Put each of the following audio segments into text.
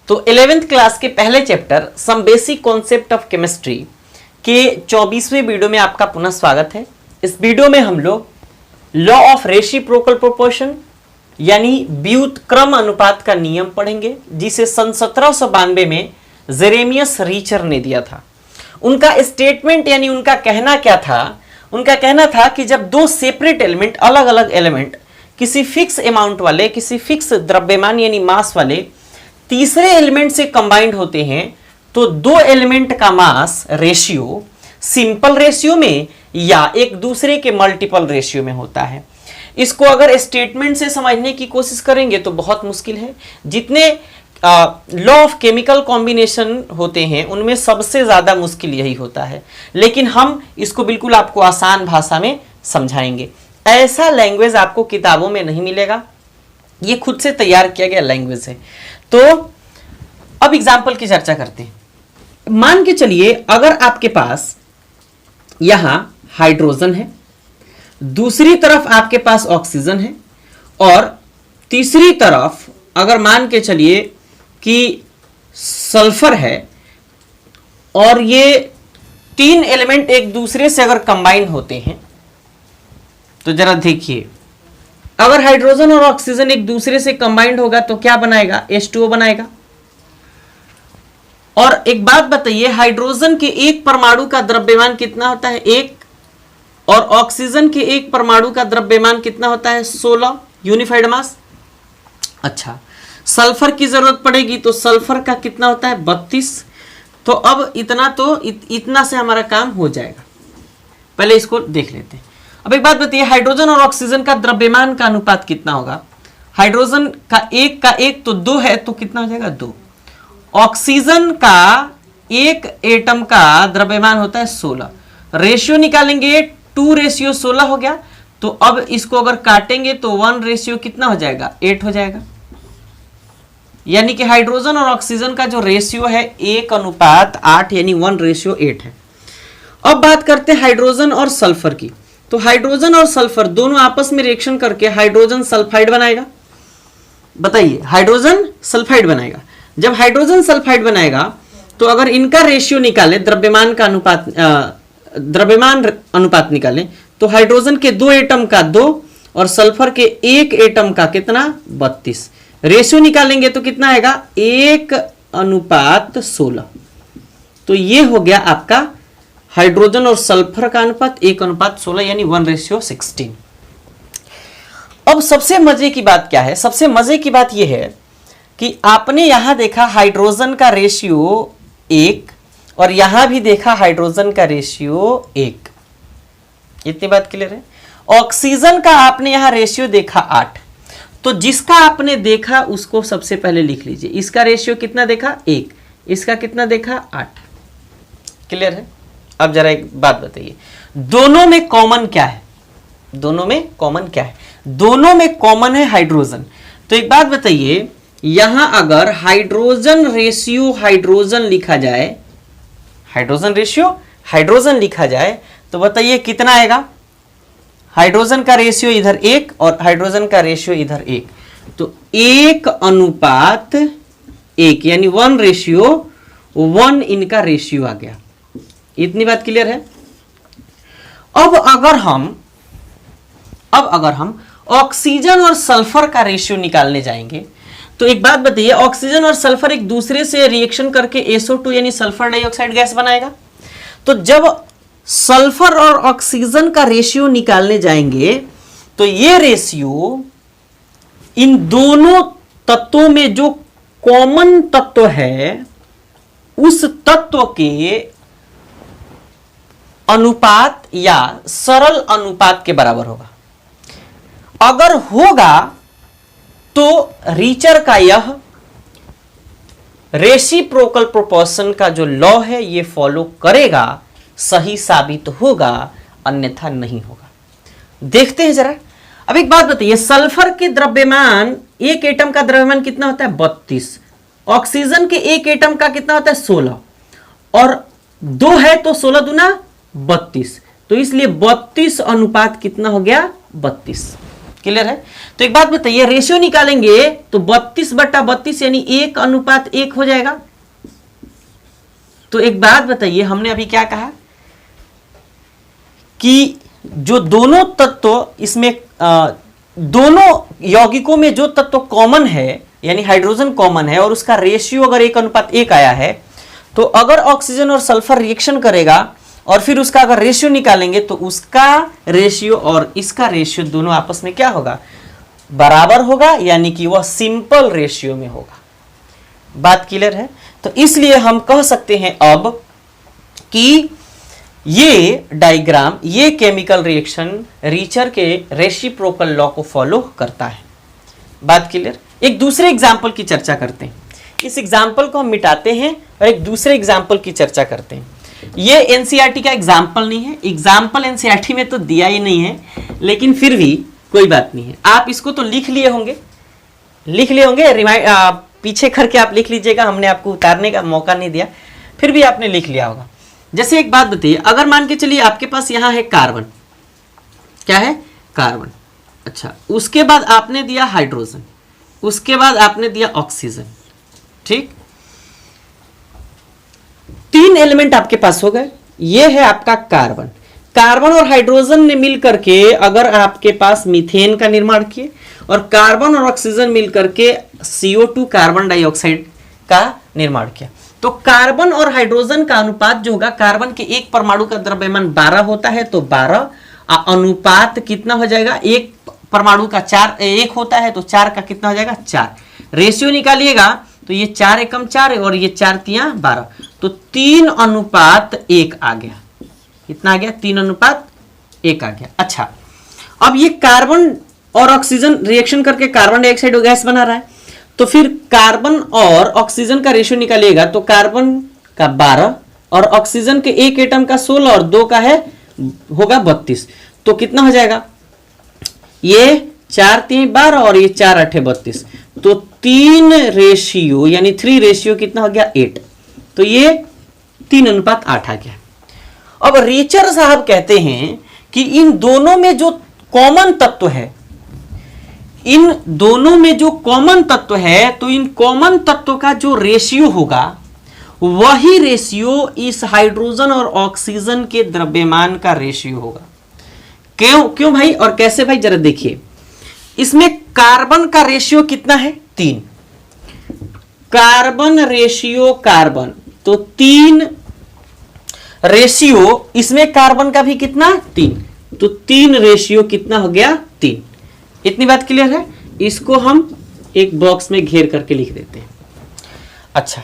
तो 11th class के पहले chapter some basic concept of chemistry के 24वें वीडियो में आपका पुनः स्वागत है। इस वीडियो में हम लोग लॉ ऑफ रेसिप्रोकल प्रोपोर्शन यानी व्युत्क्रम अनुपात का नियम पढ़ेंगे, जिसे सन 1792 में जेरेमियस रीचर ने दिया था। उनका स्टेटमेंट यानी उनका कहना क्या था? उनका कहना था कि जब दो सेपरेट एलिमेंट, अलग अलग एलिमेंट किसी फिक्स अमाउंट वाले, किसी फिक्स द्रव्यमान यानी मास वाले तीसरे एलिमेंट से कंबाइंड होते हैं तो दो एलिमेंट का मास रेशियो सिंपल रेशियो में या एक दूसरे के मल्टीपल रेशियो में होता है। इसको अगर स्टेटमेंट से समझने की कोशिश करेंगे तो बहुत मुश्किल है। जितने लॉ ऑफ केमिकल कॉम्बिनेशन होते हैं उनमें सबसे ज्यादा मुश्किल यही होता है, लेकिन हम इसको बिल्कुल आपको आसान भाषा में समझाएंगे। ऐसा लैंग्वेज आपको किताबों में नहीं मिलेगा, ये खुद से तैयार किया गया लैंग्वेज है। तो अब एग्जाम्पल की चर्चा करते हैं। मान के चलिए अगर आपके पास यहां हाइड्रोजन है, दूसरी तरफ आपके पास ऑक्सीजन है, और तीसरी तरफ अगर मान के चलिए कि सल्फर है, और ये तीन एलिमेंट एक दूसरे से अगर कंबाइन होते हैं तो जरा देखिए, अगर हाइड्रोजन और ऑक्सीजन एक दूसरे से कंबाइंड होगा तो क्या बनाएगा? H2O बनाएगा। और एक बात बताइए, हाइड्रोजन के एक परमाणु का द्रव्यमान कितना होता है? 1, और ऑक्सीजन के एक परमाणु का द्रव्यमान कितना होता है? 16 यूनिफाइड मास। अच्छा, सल्फर की जरूरत पड़ेगी तो सल्फर का कितना होता है? 32। तो अब इतना से हमारा काम हो जाएगा। पहले इसको देख लेते हैं। अब एक बात बताइए, हाइड्रोजन और ऑक्सीजन का द्रव्यमान का अनुपात कितना होगा? हाइड्रोजन का एक तो 2 है, तो कितना हो जाएगा? 2। ऑक्सीजन का एक एटम का द्रव्यमान होता है 16। रेशियो निकालेंगे, 2:16 हो गया। तो अब इसको अगर काटेंगे तो 1 रेशियो कितना हो जाएगा? 8 हो जाएगा। यानी कि हाइड्रोजन और ऑक्सीजन का जो रेशियो है 1:8 यानी 1:8 है। अब बात करते हैं हाइड्रोजन और सल्फर की। तो हाइड्रोजन और सल्फर दोनों आपस में रिएक्शन करके हाइड्रोजन सल्फाइड बनाएगा। बताइए, हाइड्रोजन सल्फाइड बनाएगा। जब हाइड्रोजन सल्फाइड बनाएगा तो अगर इनका रेशियो निकाले, द्रव्यमान अनुपात निकालें, तो हाइड्रोजन के 2 एटम का 2 और सल्फर के 1 एटम का कितना? 32। रेशियो निकालेंगे तो कितना आएगा? 1:16। तो ये हो गया आपका हाइड्रोजन और सल्फर का अनुपात 1:16 यानी 1:16। अब सबसे मजे की बात क्या है? सबसे मजे की बात यह है कि आपने यहां देखा हाइड्रोजन का रेशियो 1 और यहां भी देखा हाइड्रोजन का रेशियो 1। इतनी बात क्लियर है? ऑक्सीजन का आपने यहां रेशियो देखा 8। तो जिसका आपने देखा उसको सबसे पहले लिख लीजिए। इसका रेशियो कितना देखा? 1। इसका कितना देखा? 8। क्लियर है? अब जरा एक बात बताइए, दोनों में कॉमन क्या है? दोनों में कॉमन क्या है? दोनों में कॉमन है हाइड्रोजन। तो एक बात बताइए, यहां अगर हाइड्रोजन रेशियो हाइड्रोजन लिखा जाए, हाइड्रोजन रेशियो हाइड्रोजन लिखा जाए तो बताइए कितना आएगा? हाइड्रोजन का रेशियो इधर 1 और हाइड्रोजन का रेशियो इधर 1, तो 1:1 यानी 1:1 इनका रेशियो आ गया। इतनी बात क्लियर है? अब अगर हम ऑक्सीजन और सल्फर का रेशियो निकालने जाएंगे तो एक बात बताइए, ऑक्सीजन और सल्फर एक दूसरे से रिएक्शन करके SO2 यानी सल्फर डाइऑक्साइड गैस बनाएगा। तो जब सल्फर और ऑक्सीजन का रेशियो निकालने जाएंगे तो ये रेशियो इन दोनों तत्वों में जो कॉमन तत्व है उस तत्व के अनुपात या सरल अनुपात के बराबर होगा। अगर होगा तो रीचर का यह रेसिप्रोकल प्रोपोर्शन का जो लॉ है ये फॉलो करेगा, सही साबित होगा, अन्यथा नहीं होगा। देखते हैं जरा। अब एक बात बताइए, सल्फर के द्रव्यमान, एक एटम का द्रव्यमान कितना होता है? 32। ऑक्सीजन के एक एटम का कितना होता है? 16, और 2 है तो 16 दूना 32। तो इसलिए 32 अनुपात कितना हो गया? 32। क्लियर है? तो एक बात बताइए, रेशियो निकालेंगे तो 32/32 यानी 1:1 हो जाएगा। तो एक बात बताइए, हमने अभी क्या कहा कि जो दोनों तत्व इसमें दोनों यौगिकों में जो तत्व कॉमन है यानी हाइड्रोजन कॉमन है और उसका रेशियो अगर 1:1 आया है, तो अगर ऑक्सीजन और सल्फर रिएक्शन करेगा और फिर उसका अगर रेशियो निकालेंगे तो उसका रेशियो और इसका रेशियो दोनों आपस में क्या होगा, बराबर होगा, यानी कि वह सिंपल रेशियो में होगा। बात क्लियर है? तो इसलिए हम कह सकते हैं अब कि ये डायग्राम, ये केमिकल रिएक्शन रीचर के रेसिप्रोकल लॉ को फॉलो करता है। बात क्लियर? एक दूसरे एग्जाम्पल की चर्चा करते हैं। इस एग्जाम्पल को हम मिटाते हैं और एक दूसरे एग्जाम्पल की चर्चा करते हैं। ये एनसीईआरटी का एग्जाम्पल नहीं है, एग्जाम्पल एनसीईआरटी में तो दिया ही नहीं है, लेकिन फिर भी कोई बात नहीं है, आप इसको तो लिख लिए होंगे, पीछे करके आप लिख लीजिएगा, हमने आपको उतारने का मौका नहीं दिया, फिर भी आपने लिख लिया होगा। जैसे एक बात बताइए, अगर मान के चलिए आपके पास यहां है कार्बन, क्या है, कार्बन, अच्छा, उसके बाद आपने दिया हाइड्रोजन, उसके बाद आपने दिया ऑक्सीजन, ठीक, 3 एलिमेंट आपके पास हो गए। ये है आपका कार्बन, कार्बन और हाइड्रोजन ने मिलकर के अगर आपके पास मीथेन का निर्माण किए और कार्बन और ऑक्सीजन मिलकर के CO2 कार्बन डाइऑक्साइड का निर्माण किया, तो कार्बन और हाइड्रोजन का अनुपात जो होगा, कार्बन के एक परमाणु का द्रव्यमान 12 होता है, तो 12 अनुपात कितना हो जाएगा, एक परमाणु का 1 होता है, तो 4 का कितना हो जाएगा, 4। रेशियो निकालिएगा तो ये 4 एकम 4 है और ये 4 तिया 12, तो 3:1 आ गया। कितना आ गया, 3:1 आ गया। अच्छा, अब ये कार्बन और ऑक्सीजन रिएक्शन करके कार्बन डाइऑक्साइड गैस बना रहा है, तो फिर कार्बन और ऑक्सीजन का रेशियो निकालिएगा तो कार्बन का 12 और ऑक्सीजन के एक एटम का 16 और 2 का है होगा 32, तो कितना हो जाएगा, ये 4×3=12 और ये 4×8=32, तो 3 रेशियो यानी 3 रेशियो कितना हो गया, 8, तो ये 3:8 आ गया। अब रीचर साहब कहते हैं कि इन दोनों में जो कॉमन तत्व है, इन दोनों में जो कॉमन तत्व है, तो इन कॉमन तत्व का जो रेशियो होगा वही रेशियो इस हाइड्रोजन और ऑक्सीजन के द्रव्यमान का रेशियो होगा। क्यों भाई और कैसे भाई, जरा देखिए, इसमें कार्बन का रेशियो कितना है, 3, कार्बन रेशियो कार्बन, तो 3 रेशियो इसमें कार्बन का भी कितना, 3, तो 3 रेशियो कितना हो गया, 3। इतनी बात क्लियर है? इसको हम एक बॉक्स में घेर करके लिख देते हैं। अच्छा,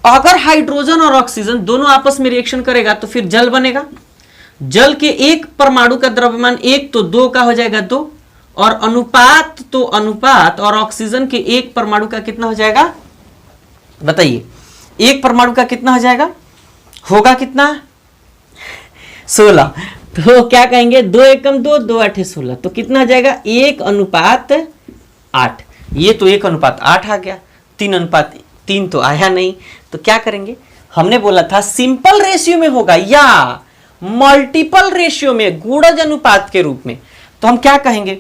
अगर हाइड्रोजन और ऑक्सीजन दोनों आपस में रिएक्शन करेगा तो फिर जल बनेगा। जल के एक परमाणु का द्रव्यमान 1, तो 2 का हो जाएगा 2, और अनुपात तो अनुपात, और ऑक्सीजन के एक परमाणु का कितना हो जाएगा, बताइए, एक परमाणु का कितना हो जाएगा, होगा कितना, 16, तो क्या कहेंगे, 2 एकम 2, 2×8 16, तो कितना आ जाएगा, 1:8। ये तो 1:8 आ गया, 3:3 तो आया नहीं, तो क्या करेंगे, हमने बोला था सिंपल रेशियो में होगा या मल्टीपल रेशियो में, गुणज अनुपात के रूप में, तो हम क्या कहेंगे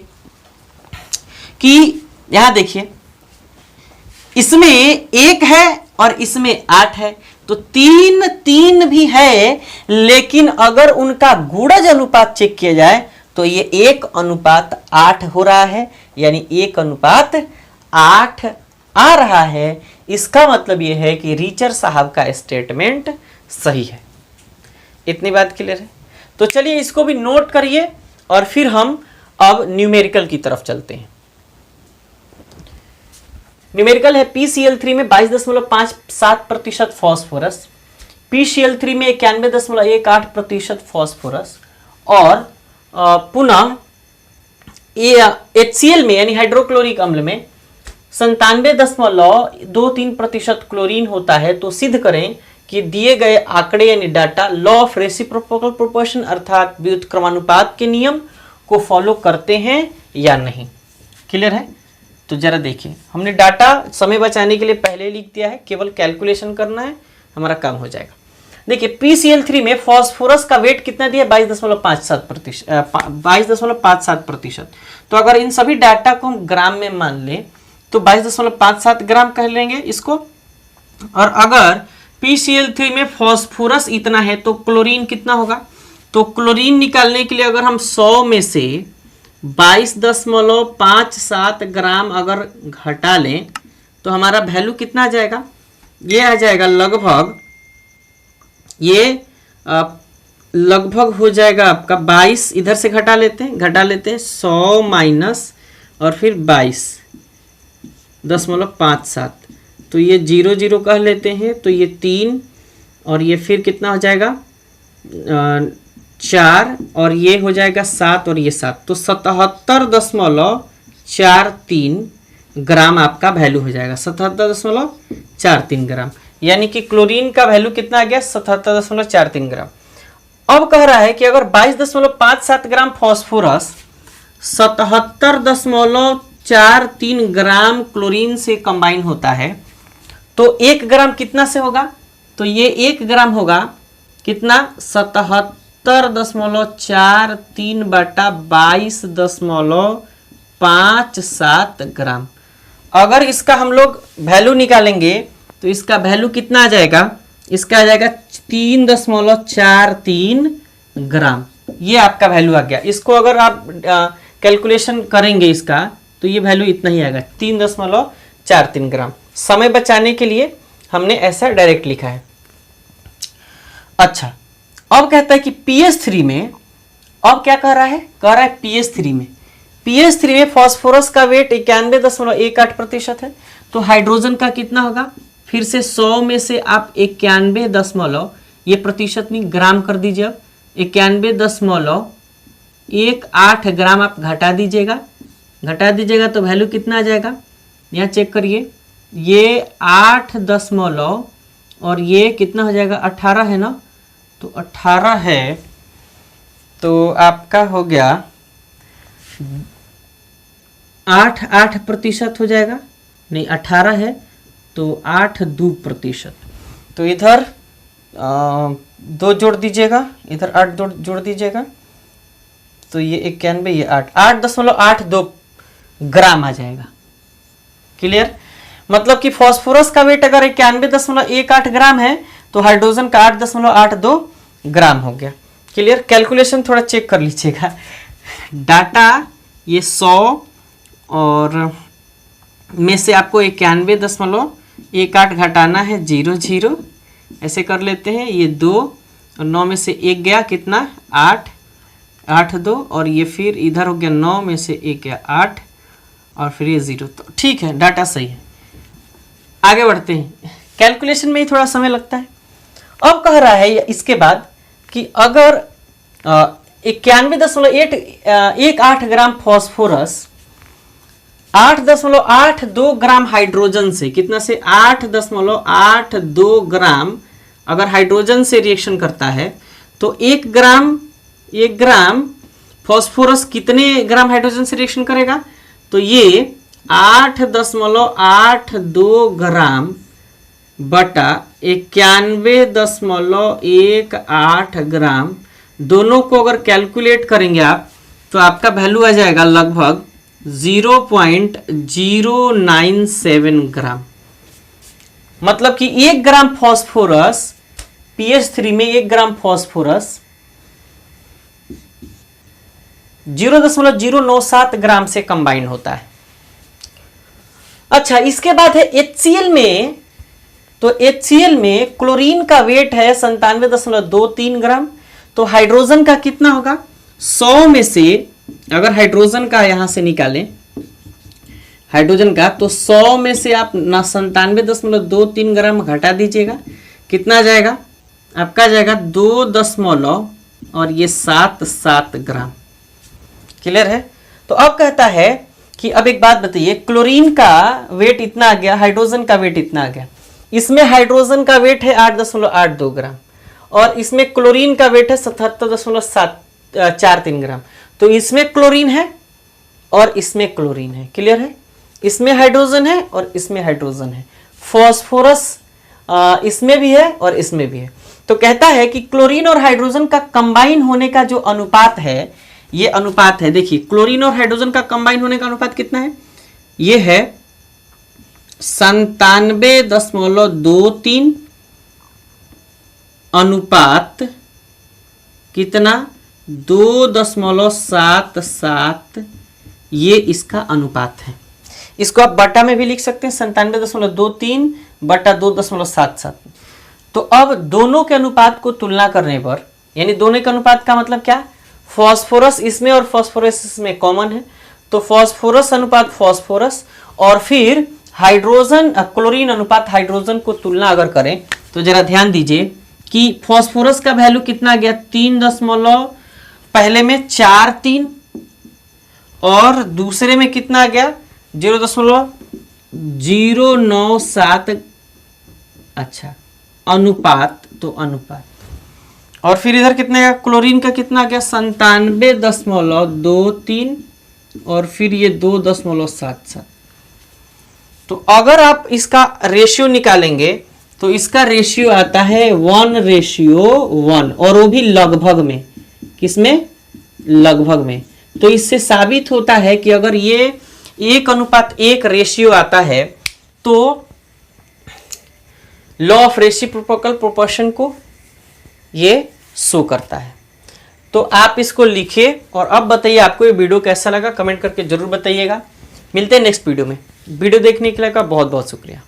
कि यहां देखिए, इसमें 1 है और इसमें 8 है, तो 3 भी है, लेकिन अगर उनका गुणज अनुपात चेक किया जाए तो ये 1:8 हो रहा है, यानी 1:8 आ रहा है। इसका मतलब यह है कि रीचर साहब का स्टेटमेंट सही है। इतनी बात क्लियर है? तो चलिए इसको भी नोट करिए और फिर हम अब न्यूमेरिकल की तरफ चलते हैं। न्यूमेरिकल है PCl3 में 22.57% फॉस्फोरस, PCl3 में 91.18% फॉस्फोरस, और पुनः HCl में यानी हाइड्रोक्लोरिक अम्ल में 97.23% क्लोरीन होता है। तो सिद्ध करें कि दिए गए आंकड़े यानी data law of reciprocal proportion अर्थात व्युत्क्रमानुपात के नियम को फॉलो करते हैं या नहीं। क्लियर है? तो जरा देखिए, हमने डाटा समय बचाने के लिए पहले लिख दिया है, केवल कैलकुलेशन करना है, हमारा काम हो जाएगा। देखिए PCl3 में फॉस्फोरस का वेट कितना दिया, 22.57%। तो अगर इन सभी डाटा को हम ग्राम में मान लें तो 22.57 ग्राम कह लेंगे इसको। और अगर PCl3 में फॉस्फोरस इतना है तो क्लोरीन कितना होगा, तो क्लोरीन निकालने के लिए अगर हम 100 में से 22.57 ग्राम अगर घटा लें तो हमारा वैल्यू कितना आ जाएगा, ये आ जाएगा लगभग, ये लगभग हो जाएगा आपका 22, इधर से घटा लेते हैं 100 माइनस और फिर 22.57, तो ये 0 0 कह लेते हैं, तो ये 3 और ये फिर कितना हो जाएगा 4 और ये हो जाएगा 7 और ये 7, तो 77.43 ग्राम आपका वैल्यू हो जाएगा, 77.43 ग्राम। यानी कि क्लोरीन का वैल्यू कितना आ गया, 77.43 ग्राम। अब कह रहा है कि अगर 22.57 ग्राम फॉस्फोरस 77.43 ग्राम क्लोरीन से कंबाइन होता है तो 1 ग्राम कितना से होगा, तो ये 1 ग्राम होगा कितना, 77.43 बटा 22.57 ग्राम। अगर इसका हम लोग वैल्यू निकालेंगे तो इसका वैल्यू कितना आ जाएगा, इसका आ जाएगा 3.43 ग्राम। ये आपका वैल्यू आ गया। इसको अगर आप कैलकुलेशन करेंगे इसका तो ये वैल्यू इतना ही आएगा, 3.43 ग्राम। समय बचाने के लिए हमने ऐसा डायरेक्ट लिखा है। अच्छा, अब कहता है कि pH3 में, अब क्या कह रहा है, कह रहा है pH3 में फॉस्फोरस का वेट 91.18% है, तो हाइड्रोजन का कितना होगा, फिर से 100 में से आप 91 ये प्रतिशत नहीं ग्राम कर दीजिए, अब 91.18 ग्राम आप घटा दीजिएगा तो वैल्यू कितना आ जाएगा, यहाँ चेक करिए, ये 8 और ये कितना हो जाएगा 18 है ना, तो 18 है तो आपका हो गया 8% हो जाएगा, नहीं 18 है तो 8.2%। तो इधर 2 जोड़ दीजिएगा, इधर 8 जोड़ दीजिएगा, तो ये 91 ये 8.82 ग्राम आ जाएगा। क्लियर, मतलब कि फॉस्फोरस का वेट अगर 91.18 ग्राम है तो हाइड्रोजन का 8.82 ग्राम हो गया। क्लियर, कैलकुलेशन थोड़ा चेक कर लीजिएगा। डाटा ये 100 और में से आपको 91.18 घटाना है, 0 0 ऐसे कर लेते हैं, ये 2 और 9 में से 1 गया कितना 8 2 और ये फिर इधर हो गया 9 में से 1 गया 8 और फिर ये 0, तो ठीक है, डाटा सही है। आगे बढ़ते हैं, कैलकुलेशन में ही थोड़ा समय लगता है। अब कह रहा है इसके बाद कि अगर 91.18 ग्राम फॉस्फोरस 8.82 ग्राम हाइड्रोजन से, कितना से 8.82 ग्राम अगर हाइड्रोजन से रिएक्शन करता है तो 1 ग्राम फॉस्फोरस कितने ग्राम हाइड्रोजन से रिएक्शन करेगा, तो ये 8.82 ग्राम बटा 91.18 ग्राम, दोनों को अगर कैलकुलेट करेंगे आप तो आपका वैल्यू आ जाएगा लगभग 0.097 ग्राम। मतलब कि 1 ग्राम फॉस्फोरस pH3 में 1 ग्राम फॉस्फोरस 0.097 ग्राम से कंबाइन होता है। अच्छा, इसके बाद है HCl में, तो HCl में क्लोरीन का वेट है 97.23 ग्राम, तो हाइड्रोजन का कितना होगा, 100 में से अगर हाइड्रोजन का यहां से निकालें हाइड्रोजन का, तो 100 में से आप 97.23 ग्राम घटा दीजिएगा, कितना आ जाएगा आपका, जाएगा 2 और ये 7 ग्राम। क्लियर है। तो अब कहता है कि अब एक बात बताइए, क्लोरीन का वेट इतना आ गया, हाइड्रोजन का वेट इतना आ गया, इसमें हाइड्रोजन का वेट है 8.82 ग्राम और इसमें क्लोरीन का वेट है 77.43 ग्राम, तो इसमें क्लोरीन है और इसमें क्लोरीन है। क्लियर है, इसमें हाइड्रोजन है और इसमें हाइड्रोजन है, फॉस्फोरस इसमें भी है और इसमें भी है। तो कहता है कि क्लोरीन और हाइड्रोजन का कंबाइन होने का जो अनुपात है, ये अनुपात है, देखिए क्लोरीन और हाइड्रोजन का कंबाइन होने का अनुपात कितना है, ये है 97.23 अनुपात कितना 2.77, ये इसका अनुपात है। इसको आप बटा में भी लिख सकते हैं 97.23 बटा 2.77। तो अब दोनों के अनुपात को तुलना करने पर, यानी दोनों के अनुपात का मतलब क्या, फॉस्फोरस इसमें और फॉस्फोरस इसमें कॉमन है, तो फॉस्फोरस अनुपात फॉस्फोरस और फिर हाइड्रोजन क्लोरीन अनुपात हाइड्रोजन को तुलना अगर करें तो जरा ध्यान दीजिए कि फॉस्फोरस का वैल्यू कितना गया 3 पहले में 4 और दूसरे में कितना गया 0.097। अच्छा अनुपात, तो अनुपात, और फिर इधर कितने गया क्लोरीन का कितना गया 97.23 और फिर ये 2.77। तो अगर आप इसका रेशियो निकालेंगे तो इसका रेशियो आता है 1:1 और वो भी लगभग में, किसमें, लगभग में। तो इससे साबित होता है कि अगर ये 1:1 रेशियो आता है तो लॉ ऑफ रेसिप्रोकल प्रोपोर्शन को ये शो करता है। तो आप इसको लिखिए और अब बताइए आपको ये वीडियो कैसा लगा, कमेंट करके जरूर बताइएगा। मिलते हैं नेक्स्ट वीडियो में। वीडियो देखने के लिए का बहुत बहुत शुक्रिया।